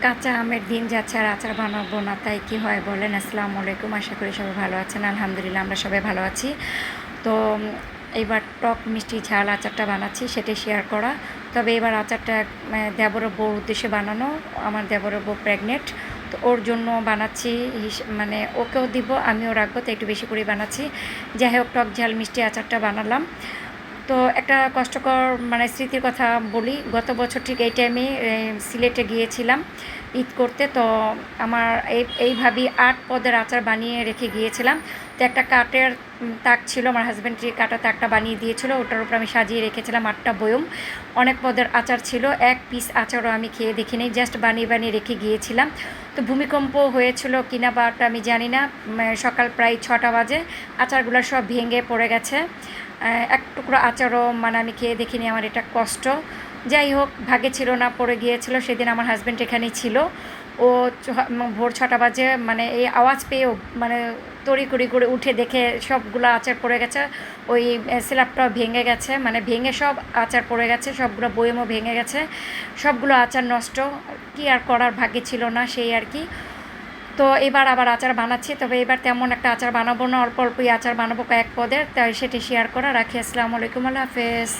কাঁচা আমের দিন যাচ্ছে আর আচার বানাবো না তাই কি হয় বলেন। আসসালামু আলাইকুম, আশা করি সবাই ভালো আছেন। আলহামদুলিল্লাহ আমরা সবাই ভালো আছি। তো এবার টক মিষ্টি ঝাল আচারটা বানাচ্ছি, সেটাই শেয়ার করা। তবে এবার আচারটা দেবরের বউর উদ্দেশ্যে বানানো। আমার দেবরের বউ প্রেগনেন্ট, তো ওর জন্য বানাচ্ছি, মানে ওকেও দিব আমিও রাখবো, তো একটু বেশি করে বানাচ্ছি। যাই হোক, টক ঝাল মিষ্টি আচারটা বানালাম। তো একটা কষ্টকর স্মৃতির কথা বলি। গত বছর ঠিক এই টাইমে সিলেটে গিয়েছিলাম ঈদ করতে। তো আমার এইভাবেই 8 পদের আচার বানিয়ে রেখে গিয়েছিলাম। তো একটা কাঠের তাক ছিল, আমার হাজব্যান্ড যে কাটা তাকটা বানিয়ে দিয়েছিল, ওটার উপর আমি সাজিয়ে রেখেছিলাম 8টা বয়ম। অনেক পদের আচার ছিল, এক পিস আচারও আমি খেয়ে দেখিনি, জাস্ট বানিয়ে বানিয়ে রেখে গিয়েছিলাম। তো ভূমিকম্প হয়েছিল কিনা বা ওটা আমি জানি না। সকাল প্রায় 6টা বাজে আচারগুলো সব ভেঙে পড়ে গেছে। এক টুকরো আচারও আমি খেয়ে দেখিনি, আমার এটা কষ্ট। যাই হোক, ভাগে ছিল না, পড়ে গিয়েছিল। সেদিন আমার হাজব্যান্ড এখানেই ছিল। ও ভোর 6টা বাজে এই আওয়াজ পেয়েও তড়িঘড়ি করে উঠে দেখে সবগুলো আচার পড়ে গেছে। ওই স্ল্যাবটাও ভেঙে গেছে, ভেঙে সব আচার পড়ে গেছে, সবগুলো বয়মও ভেঙে গেছে, সবগুলো আচার নষ্ট। কি আর করার, ভাগ্যে ছিল না, সেই আর কি। তো এবার আবার আচার বানাচ্ছি, তবে এবার তেমন একটা আচার বানাবো না, অল্প অল্পই আচার বানাবো কয়েক পদের, তাই সেটি শেয়ার করা রাখি। আসসালামু আলাইকুম, আল্লাহ হাফেজ।